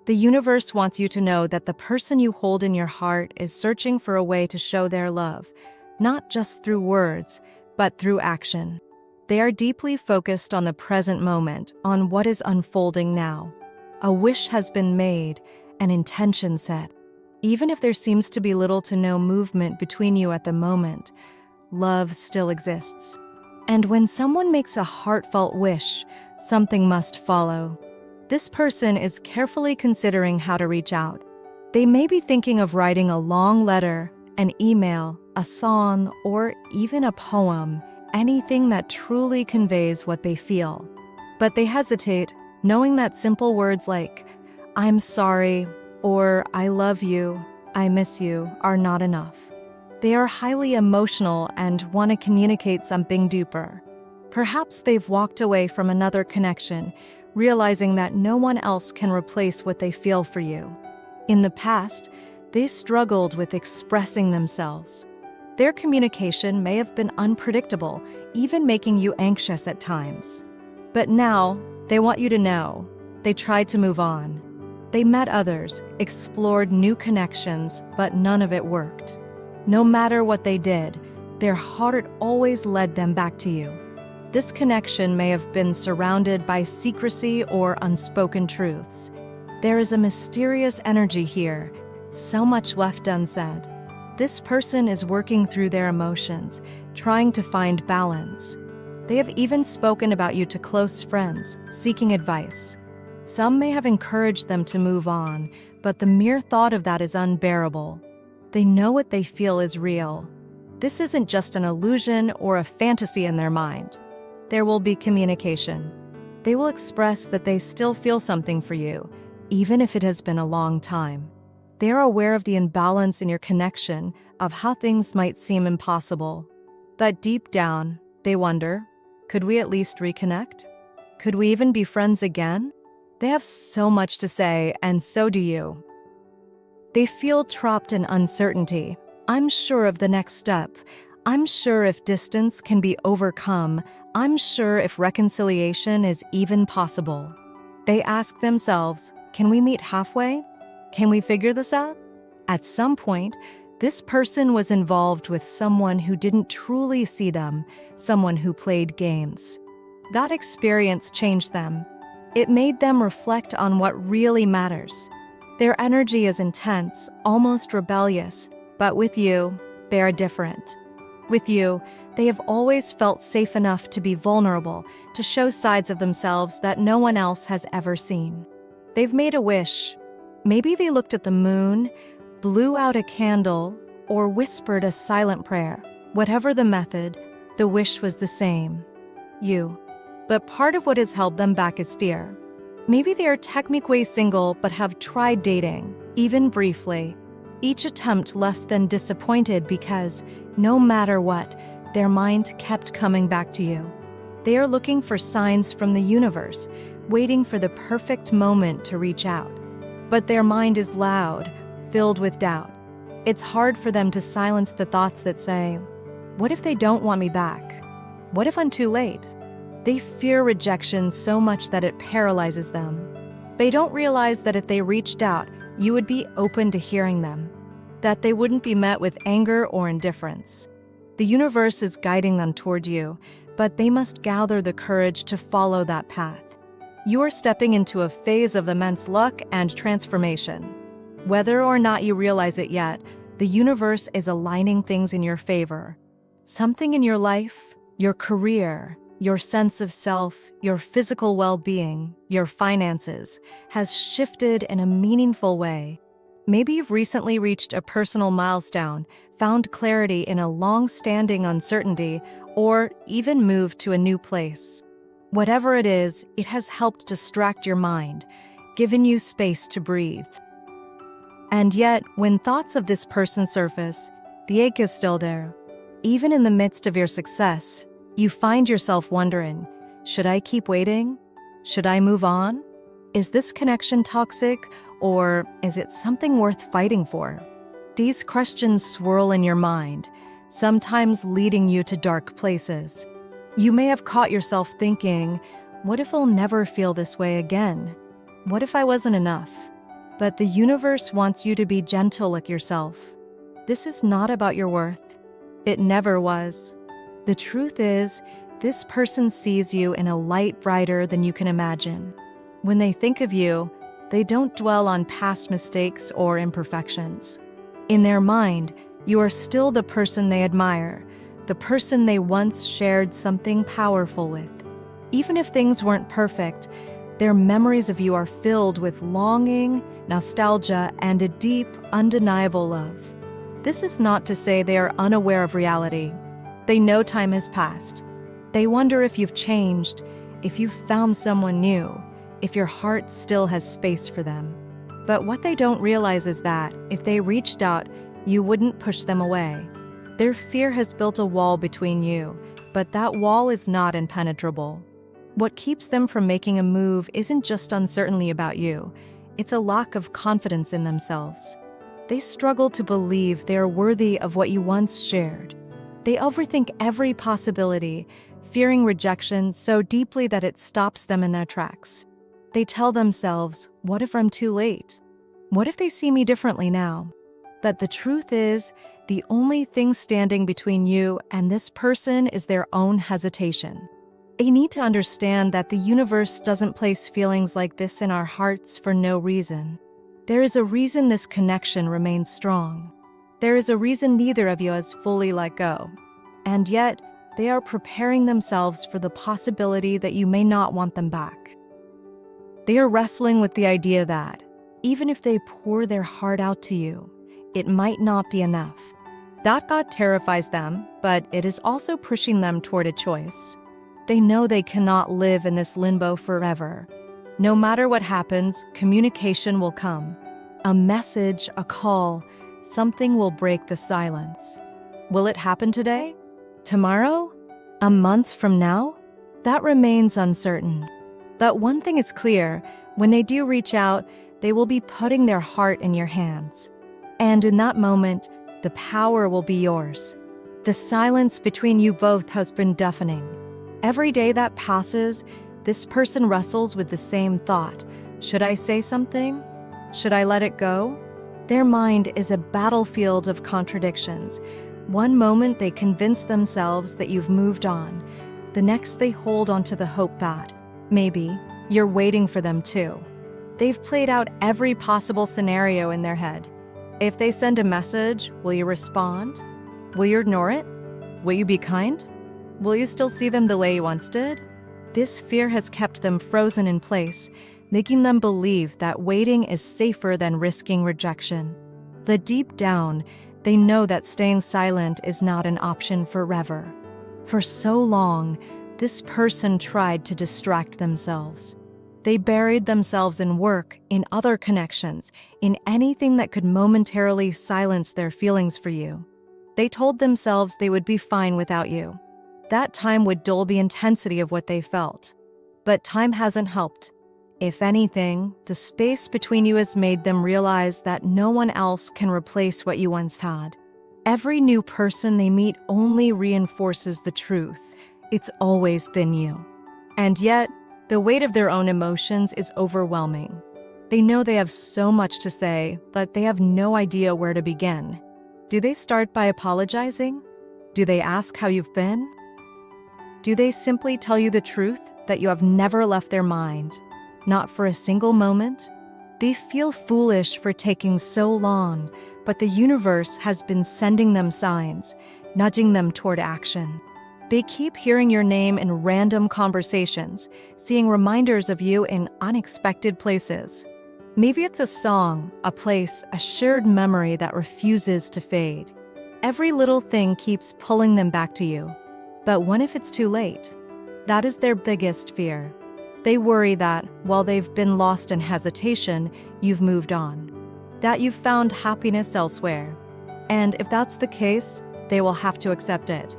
The universe wants you to know that the person you hold in your heart is searching for a way to show their love, not just through words, but through action. They are deeply focused on the present moment, on what is unfolding now. A wish has been made, an intention set. Even if there seems to be little to no movement between you at the moment, love still exists. And when someone makes a heartfelt wish, something must follow. This person is carefully considering how to reach out. They may be thinking of writing a long letter, an email, a song, or even a poem, anything that truly conveys what they feel. But they hesitate, knowing that simple words like, "I'm sorry," or "I love you," "I miss you," are not enough. They are highly emotional and want to communicate something deeper. Perhaps they've walked away from another connection, realizing that no one else can replace what they feel for you. In the past, they struggled with expressing themselves. Their communication may have been unpredictable, even making you anxious at times. But now, they want you to know, they tried to move on. They met others, explored new connections, but none of it worked. No matter what they did, their heart always led them back to you. This connection may have been surrounded by secrecy or unspoken truths. There is a mysterious energy here, so much left unsaid. This person is working through their emotions, trying to find balance. They have even spoken about you to close friends, seeking advice. Some may have encouraged them to move on, but the mere thought of that is unbearable. They know what they feel is real. This isn't just an illusion or a fantasy in their mind. There will be communication. They will express that they still feel something for you, even if it has been a long time. They are aware of the imbalance in your connection, of how things might seem impossible. That deep down, they wonder, could we at least reconnect? Could we even be friends again? They have so much to say, and so do you. They feel trapped in uncertainty, unsure of the next step, unsure if distance can be overcome, unsure if reconciliation is even possible. They ask themselves, can we meet halfway? Can we figure this out? At some point, this person was involved with someone who didn't truly see them, someone who played games. That experience changed them. It made them reflect on what really matters. Their energy is intense, almost rebellious, but with you, they are different. With you, they have always felt safe enough to be vulnerable, to show sides of themselves that no one else has ever seen. They've made a wish. Maybe they looked at the moon, blew out a candle, or whispered a silent prayer. Whatever the method, the wish was the same. You. But part of what has held them back is fear. Maybe they are technically single but have tried dating, even briefly. Each attempt less than disappointed because, no matter what, their mind kept coming back to you. They are looking for signs from the universe, waiting for the perfect moment to reach out. But their mind is loud, filled with doubt. It's hard for them to silence the thoughts that say, what if they don't want me back? What if I'm too late? They fear rejection so much that it paralyzes them. They don't realize that if they reached out, you would be open to hearing them, that they wouldn't be met with anger or indifference. The universe is guiding them toward you, but they must gather the courage to follow that path. You are stepping into a phase of immense luck and transformation. Whether or not you realize it yet, the universe is aligning things in your favor. Something in your life, your career, your sense of self, your physical well-being, your finances, has shifted in a meaningful way. Maybe you've recently reached a personal milestone, found clarity in a long-standing uncertainty, or even moved to a new place. Whatever it is, it has helped distract your mind, given you space to breathe. And yet, when thoughts of this person surface, the ache is still there. Even in the midst of your success, you find yourself wondering, should I keep waiting? Should I move on? Is this connection toxic, or is it something worth fighting for? These questions swirl in your mind, sometimes leading you to dark places. You may have caught yourself thinking, what if I'll never feel this way again? What if I wasn't enough? But the universe wants you to be gentle with yourself. This is not about your worth. It never was. The truth is, this person sees you in a light brighter than you can imagine. When they think of you, they don't dwell on past mistakes or imperfections. In their mind, you are still the person they admire, the person they once shared something powerful with. Even if things weren't perfect, their memories of you are filled with longing, nostalgia, and a deep, undeniable love. This is not to say they are unaware of reality. They know time has passed. They wonder if you've changed, if you've found someone new, if your heart still has space for them. But what they don't realize is that if they reached out, you wouldn't push them away. Their fear has built a wall between you, but that wall is not impenetrable. What keeps them from making a move isn't just uncertainty about you, it's a lack of confidence in themselves. They struggle to believe they are worthy of what you once shared. They overthink every possibility, fearing rejection so deeply that it stops them in their tracks. They tell themselves, what if I'm too late? What if they see me differently now? But the truth is, the only thing standing between you and this person is their own hesitation. They need to understand that the universe doesn't place feelings like this in our hearts for no reason. There is a reason this connection remains strong. There is a reason neither of you has fully let go. And yet, they are preparing themselves for the possibility that you may not want them back. They are wrestling with the idea that, even if they pour their heart out to you, it might not be enough. That thought terrifies them, but it is also pushing them toward a choice. They know they cannot live in this limbo forever. No matter what happens, communication will come. A message, a call, something will break the silence. Will it happen today? Tomorrow? A month from now? That remains uncertain. But one thing is clear, when they do reach out, they will be putting their heart in your hands. And in that moment, the power will be yours. The silence between you both has been deafening. Every day that passes, this person wrestles with the same thought. Should I say something? Should I let it go? Their mind is a battlefield of contradictions. One moment they convince themselves that you've moved on. The next they hold onto the hope that, maybe, you're waiting for them too. They've played out every possible scenario in their head. If they send a message, will you respond? Will you ignore it? Will you be kind? Will you still see them the way you once did? This fear has kept them frozen in place, making them believe that waiting is safer than risking rejection. But deep down, they know that staying silent is not an option forever. For so long, this person tried to distract themselves. They buried themselves in work, in other connections, in anything that could momentarily silence their feelings for you. They told themselves they would be fine without you. That time would dull the intensity of what they felt. But time hasn't helped. If anything, the space between you has made them realize that no one else can replace what you once had. Every new person they meet only reinforces the truth. It's always been you. And yet, the weight of their own emotions is overwhelming. They know they have so much to say, but they have no idea where to begin. Do they start by apologizing? Do they ask how you've been? Do they simply tell you the truth that you have never left their mind? Not for a single moment? They feel foolish for taking so long, but the universe has been sending them signs, nudging them toward action. They keep hearing your name in random conversations, seeing reminders of you in unexpected places. Maybe it's a song, a place, a shared memory that refuses to fade. Every little thing keeps pulling them back to you. But what if it's too late? That is their biggest fear. They worry that, while they've been lost in hesitation, you've moved on. That you've found happiness elsewhere. And if that's the case, they will have to accept it.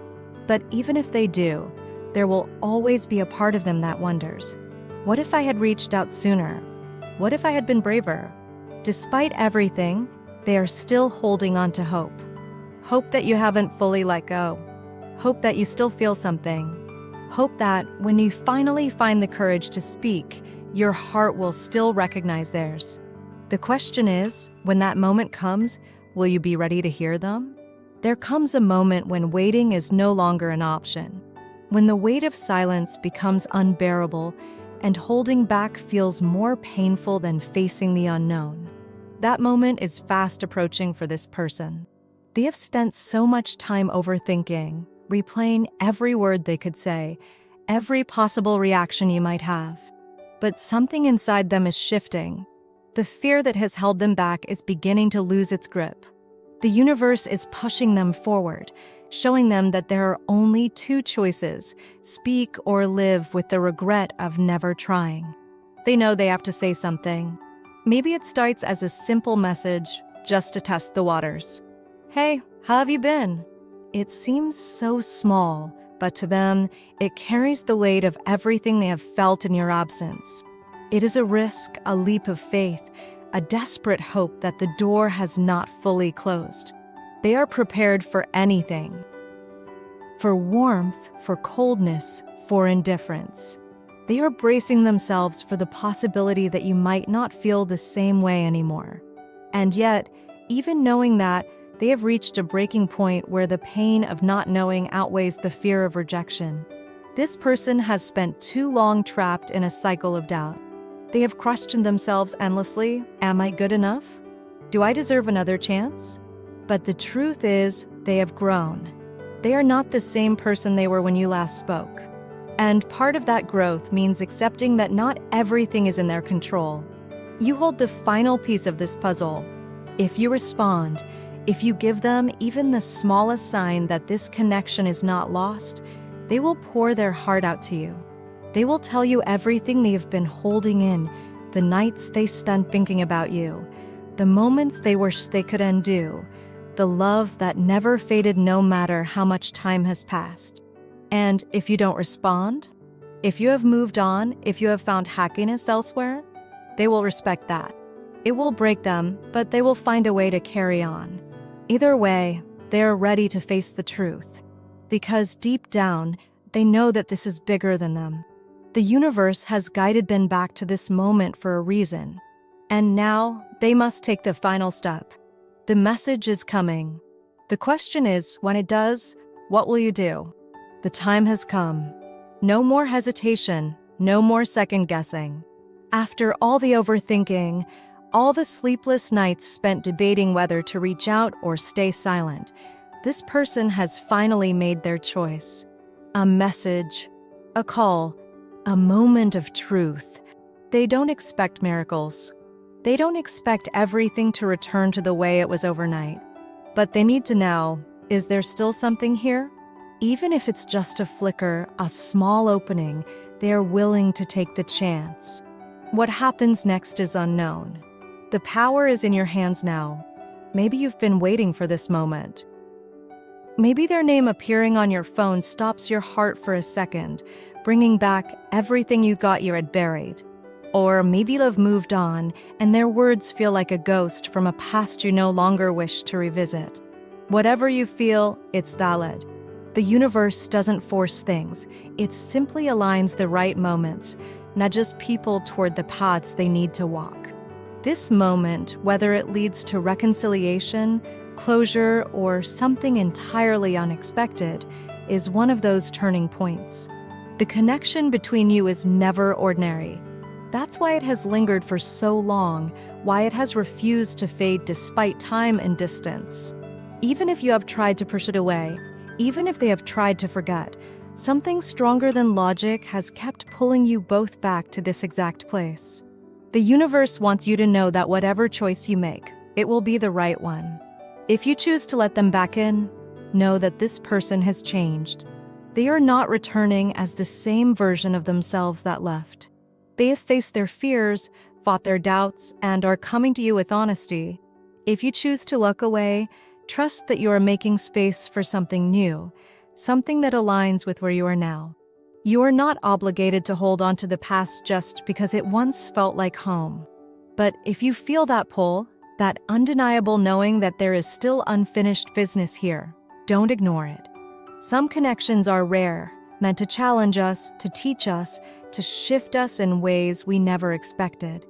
But even if they do, there will always be a part of them that wonders, what if I had reached out sooner? What if I had been braver? Despite everything, they are still holding on to hope. Hope that you haven't fully let go. Hope that you still feel something. Hope that, when you finally find the courage to speak, your heart will still recognize theirs. The question is, when that moment comes, will you be ready to hear them? There comes a moment when waiting is no longer an option, when the weight of silence becomes unbearable and holding back feels more painful than facing the unknown. That moment is fast approaching for this person. They have spent so much time overthinking, replaying every word they could say, every possible reaction you might have. But something inside them is shifting. The fear that has held them back is beginning to lose its grip. The universe is pushing them forward, showing them that there are only two choices: speak or live with the regret of never trying. They know they have to say something. Maybe it starts as a simple message, just to test the waters. Hey, how have you been? It seems so small, but to them, it carries the weight of everything they have felt in your absence. It is a risk, a leap of faith, a desperate hope that the door has not fully closed. They are prepared for anything. For warmth, for coldness, for indifference. They are bracing themselves for the possibility that you might not feel the same way anymore. And yet, even knowing that, they have reached a breaking point where the pain of not knowing outweighs the fear of rejection. This person has spent too long trapped in a cycle of doubt. They have questioned themselves endlessly. Am I good enough? Do I deserve another chance? But the truth is, they have grown. They are not the same person they were when you last spoke. And part of that growth means accepting that not everything is in their control. You hold the final piece of this puzzle. If you respond, if you give them even the smallest sign that this connection is not lost, they will pour their heart out to you. They will tell you everything they have been holding in, the nights they spent thinking about you, the moments they wish they could undo, the love that never faded no matter how much time has passed. And if you don't respond, if you have moved on, if you have found happiness elsewhere, they will respect that. It will break them, but they will find a way to carry on. Either way, they are ready to face the truth. Because deep down, they know that this is bigger than them. The universe has guided them back to this moment for a reason. And now, they must take the final step. The message is coming. The question is, when it does, what will you do? The time has come. No more hesitation, no more second guessing. After all the overthinking, all the sleepless nights spent debating whether to reach out or stay silent, this person has finally made their choice. A message, a call, a moment of truth. They don't expect miracles. They don't expect everything to return to the way it was overnight. But they need to know, is there still something here? Even if it's just a flicker, a small opening, they are willing to take the chance. What happens next is unknown. The power is in your hands now. Maybe you've been waiting for this moment. Maybe their name appearing on your phone stops your heart for a second, bringing back everything you thought you had buried. Or maybe you've moved on, and their words feel like a ghost from a past you no longer wish to revisit. Whatever you feel, it's valid. The universe doesn't force things. It simply aligns the right moments, nudges people toward the paths they need to walk. This moment, whether it leads to reconciliation, closure, or something entirely unexpected, is one of those turning points. The connection between you is never ordinary. That's why it has lingered for so long, why it has refused to fade despite time and distance. Even if you have tried to push it away, even if they have tried to forget, something stronger than logic has kept pulling you both back to this exact place. The universe wants you to know that whatever choice you make, it will be the right one. If you choose to let them back in, know that this person has changed. They are not returning as the same version of themselves that left. They have faced their fears, fought their doubts, and are coming to you with honesty. If you choose to look away, trust that you are making space for something new, something that aligns with where you are now. You are not obligated to hold on to the past just because it once felt like home. But if you feel that pull, that undeniable knowing that there is still unfinished business here, don't ignore it. Some connections are rare, meant to challenge us, to teach us, to shift us in ways we never expected.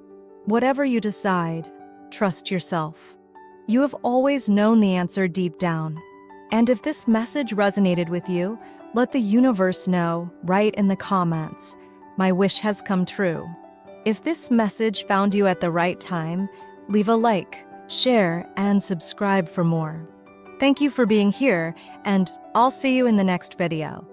Whatever you decide, Trust yourself. You have always known the answer deep down. And if this message resonated with you, let the universe know, write in the comments, "My wish has come true." If this message found you at the right time, leave a like, share, and subscribe for more. Thank you for being here, and I'll see you in the next video.